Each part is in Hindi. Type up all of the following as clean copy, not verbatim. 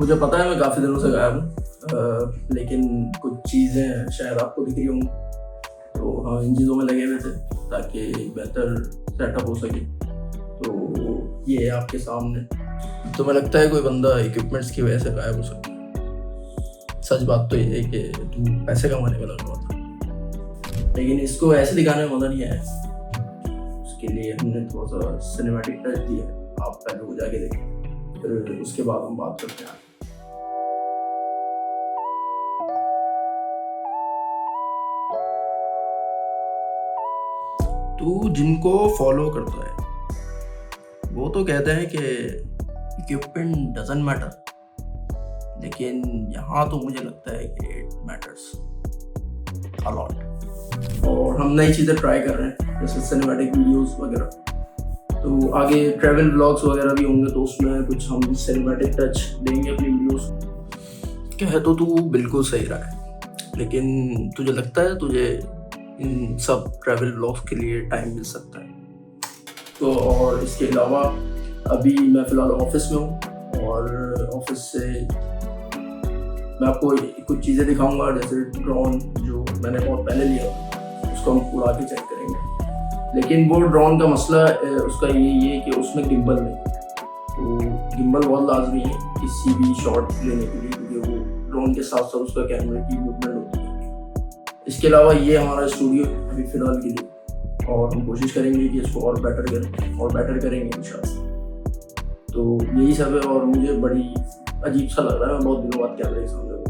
मुझे पता है मैं काफ़ी दिनों से गायब हूँ, लेकिन कुछ चीज़ें शायद आपको दिख रही होंगी, तो हाँ इन चीज़ों में लगे हुए थे ताकि बेहतर सेटअप हो सके। तो ये है आपके सामने। तो मैं लगता है कोई बंदा इक्विपमेंट्स की वजह से गायब हो सकता है। सच बात तो ये है कि तू पैसे कमाने में लगा हुआ था, लेकिन इसको ऐसे दिखाने में मज़ा नहीं आया। उसके लिए हमने थोड़ा सा सिनेमैटिक टच दिया। आप पहले वो जाके देखें, फिर उसके बाद हम बात करते हैं। तू जिनको फॉलो करता है वो तो कहते हैं कि इक्विपमेंट डजंट मैटर, लेकिन यहाँ तो मुझे लगता है कि इट मैटर्स अ लॉट। और हम नई चीज़ें ट्राई कर रहे हैं, जैसे सिनेमैटिक वीडियोस वगैरह। तो आगे ट्रैवल व्लॉग्स वगैरह भी होंगे, तो उसमें कुछ हम सिनेमैटिक टच देंगे अपनी वीडियोस। कहे तो तू बिल्कुल सही रहा है, लेकिन तुझे लगता है तुझे इन सब ट्रैवल व्लॉग्स के लिए टाइम मिल सकता है? तो और इसके अलावा अभी मैं फ़िलहाल ऑफिस में हूँ, और ऑफिस से मैं आपको कुछ चीज़ें दिखाऊंगा, जैसे ड्रोन जो मैंने बहुत पहले लिया उसको हम उड़ा के चेक करेंगे। लेकिन वो ड्रोन का मसला उसका ये है कि उसमें गिम्बल नहीं, तो गिम्बल बहुत लाजमी है किसी भी शॉट लेने के लिए, क्योंकि वो ड्रोन के साथ साथ उसका कैमरे की मूवमेंट होती है। इसके अलावा ये हमारा स्टूडियो अभी फ़िलहाल के लिए, और हम कोशिश करेंगे कि इसको और बेटर करें और बेटर करेंगे इंशाल्लाह। तो यही सब है, और मुझे बड़ी अजीब सा लग रहा है मैं बहुत दिनों बाद कैमरे के सामने हूँ।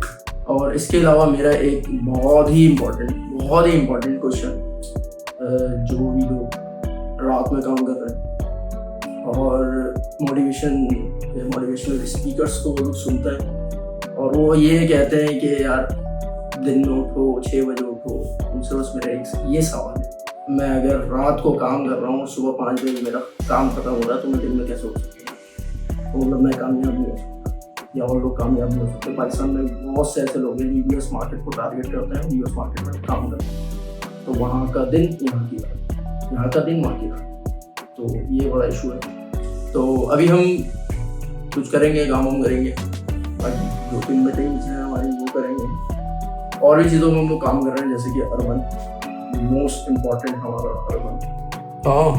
और इसके अलावा मेरा एक बहुत ही इम्पोर्टेंट क्वेश्चन, जो भी लोग रात में काम कर रहे हैं और मोटिवेशनल स्पीकर्स को लोग सुनते हैं, और वो ये कहते हैं कि यार दिन में उठो, 6 बजे उठो। उनसे बस मेरा एक ये सवाल है, मैं अगर रात को काम कर रहा हूँ और सुबह 5 बजे मेरा काम खत्म हो रहा है, तो मैं दिन में कैसे उठ सकता हूँ? तो मतलब मैं कामयाब नहीं हो सकता, या और लोग कामयाब नहीं हो सकते। पाकिस्तान में बहुत से ऐसे लोग हैं यूएस मार्केट को टारगेट करते हैं, यूएस मार्केट में काम करते हैं, तो वहाँ का दिन यहाँ की रात, यहाँ का दिन वहाँ की रात। तो ये बड़ा इशू है। तो अभी हम कुछ करेंगे, काम करेंगे, बाकी 2-3 मीटिंग्स हैं हमारी, वो करेंगे। और भी चीज़ों में हम लोग काम कर रहे हैं, जैसे कि अर्बन, मोस्ट इम्पॉर्टेंट हमारा अर्बन। हाँ,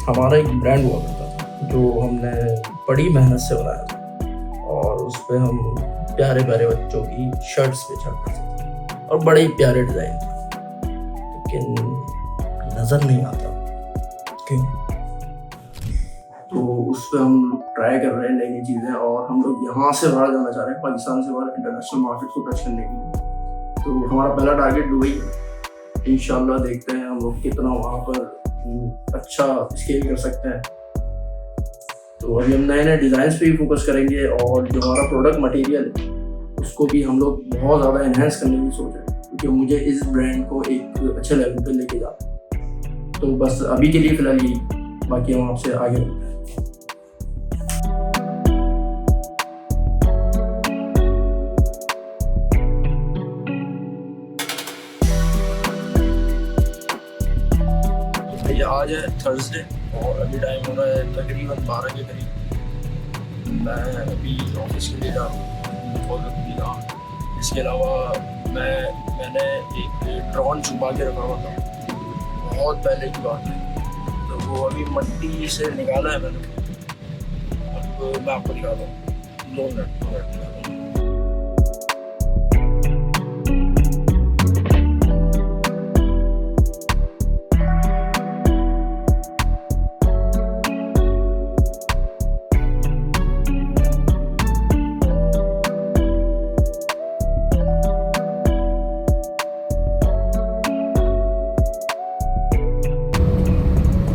हमारा एक ब्रांड हुआ करता था जो हमने बड़ी मेहनत से बनाया था, और उस पर हम प्यारे प्यारे बच्चों की शर्ट्स बेचा करते थे, और बड़े ही प्यारे डिज़ाइन थे, लेकिन नज़र नहीं आता क्यों। तो उस पर हम ट्राई कर रहे हैं नई नई चीज़ें, और हम लोग यहाँ से बाहर जाना चाह रहे हैं, पाकिस्तान से बाहर इंटरनेशनल मार्केट को टच करने के लिए। तो हमारा पहला टारगेट दुबई है। इंशाल्लाह देखते हैं हम लोग कितना वहाँ पर अच्छा स्केल कर सकते हैं। तो अभी हम नए नए डिज़ाइंस पे भी फोकस करेंगे, और जो हमारा प्रोडक्ट मटेरियल है उसको भी हम लोग बहुत ज़्यादा एनहेंस करने की सोच रहे हैं, क्योंकि मुझे इस ब्रांड को एक अच्छे लेवल पे लेके जाना है। तो बस अभी के लिए फ़िलहाल यही, बाकी हम आपसे आगे बढ़ते हैं। आज है थर्सडे, और अभी टाइम हो रहा है तकरीबन 12 के करीब। मैं अभी ऑफिस के लिए जा रहा हूँ। इसके अलावा मैंने एक ड्रोन छुपा के रखा हुआ था, बहुत पहले की बात है, तो वो अभी मट्टी से निकाला है मैंने। अब मैं आपको दिखाता हूँ, 2 मिनट।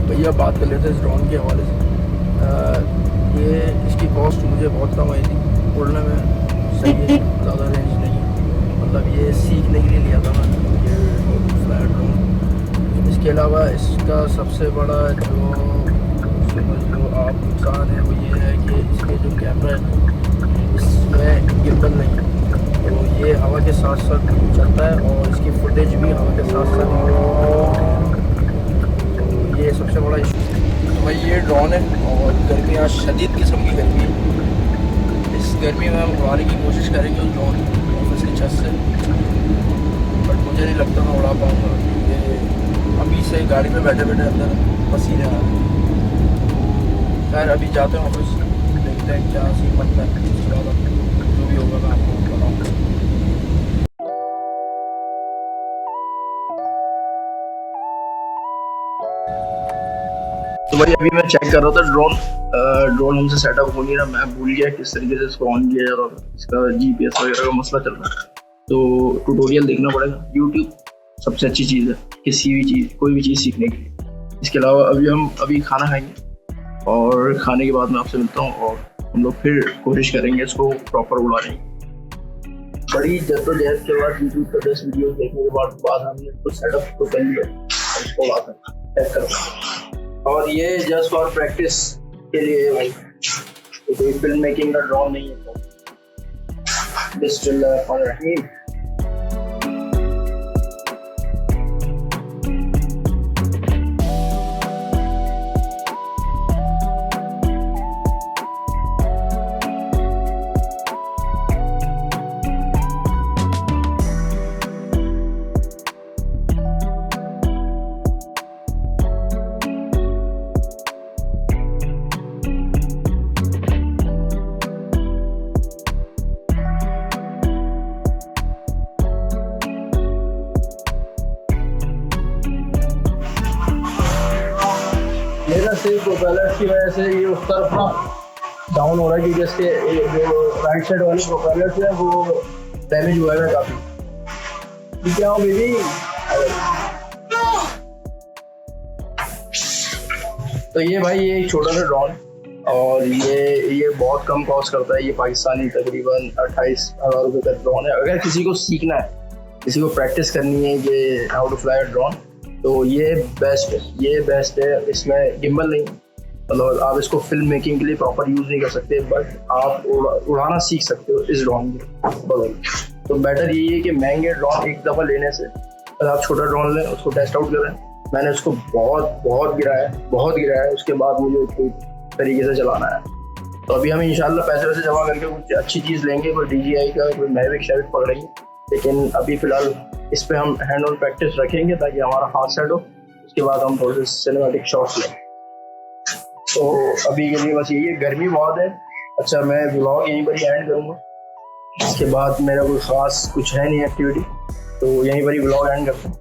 भैया बात कर लेते हैं इस ड्रोन के हवाले से। ये इसकी कॉस्ट मुझे बहुत कम आई थी, उड़ने में सही है, ज़्यादा रेंज नहीं है, मतलब ये सीखने के लिए लिया था मैं, ये फ्लाई ड्रोन। इसके अलावा इसका सबसे बड़ा जो समझ लो आप नुकसान है वो ये है कि इसके जो कैमरा है इसमें गिम्बल नहीं है, तो ये हवा के साथ साथ चलता है, और इसकी फुटेज भी हवा के साथ साथ, ये सबसे बड़ा इशू है। तो भाई ये ड्रोन है, और गर्मियाँ शदीद किस्म की गर्मी है, इस गर्मी में हम उड़ाने की कोशिश करेंगे उस ड्रोन ऑफिस की छत से, बट मुझे नहीं लगता मैं उड़ा पाऊँगा क्योंकि अभी से गाड़ी में बैठे बैठे अंदर पसीने आ रहे हैं। खैर अभी जाते हैं ऑफिस, देखते हैं क्या सीन बनता है, उसके बाद जो भी होगा मैं आपको बताऊँगा। तो भाई अभी मैं चेक कर रहा था ड्रोन हमसे सेटअप हो नहीं रहा, मैं भूल गया किस तरीके से इसको ऑन किया और इसका जीपीएस वगैरह का मसला चल रहा है, तो ट्यूटोरियल देखना पड़ेगा। यूट्यूब सबसे अच्छी चीज़ है किसी भी चीज़, कोई भी चीज़ सीखने के लिए। इसके अलावा अभी खाना खाएंगे और खाने के बाद मैं आपसे मिलता हूँ और हम लोग फिर कोशिश करेंगे इसको प्रॉपर उड़ाने की। बड़ी जद्दोजहद के बाद यूट्यूब पर 10 वीडियो देखने के बाद हमने इसको सेटअप तो कर लिया, इसको चेक करो। और ये जस्ट फॉर प्रैक्टिस के लिए भाई, कोई फिल्म मेकिंग का ड्रोन नहीं है। बिस्मिल्लाहिर्रहमानिर्रहीम। मेरा सिर्फ प्रोपेलर की वजह से ये उस तरफ ना डाउन हो रहा है क्योंकि इसके जो राइट साइड वाले प्रोपेलर्स हैं वो डैमेज हुआ है काफी। क्या हो बेबी? तो ये भाई ये एक छोटा सा ड्रोन और ये बहुत कम कॉस्ट करता है। ये पाकिस्तानी तकरीबन 28,000 रुपये का ड्रोन है। अगर किसी को सीखना है, किसी को प्रैक्टिस करनी है कि how to fly a drone, तो ये बेस्ट है। इसमें गिम्बल नहीं, मतलब आप इसको फिल्म मेकिंग के लिए प्रॉपर यूज़ नहीं कर सकते, बट आप उड़ाना सीख सकते हो इस ड्रोन के बगल। तो बेटर यही है कि महंगे ड्रोन एक दफ़ा लेने से अगर आप छोटा ड्रोन लें, उसको टेस्ट आउट करें। मैंने उसको बहुत गिराया है, उसके बाद मुझे कोई तरीके से चलाना है। तो अभी हम इंशाल्लाह पैसे वैसे जमा करके कुछ अच्छी चीज़ लेंगे, कोई DJI का कोई मैविक शेविक पकड़ेंगे, लेकिन अभी फ़िलहाल इस पे हम हैंड ऑन प्रैक्टिस रखेंगे ताकि हमारा हाथ सेट हो। उसके बाद हम थोड़े से सिनेमैटिक शॉट्स लें। तो अभी के लिए बस यही है, गर्मी बहुत है। अच्छा, मैं व्लॉग यहीं पर ही एंड करूँगा, इसके बाद मेरा कोई ख़ास कुछ है नहीं एक्टिविटी, तो यहीं पर ही व्लॉग एंड करते हैं।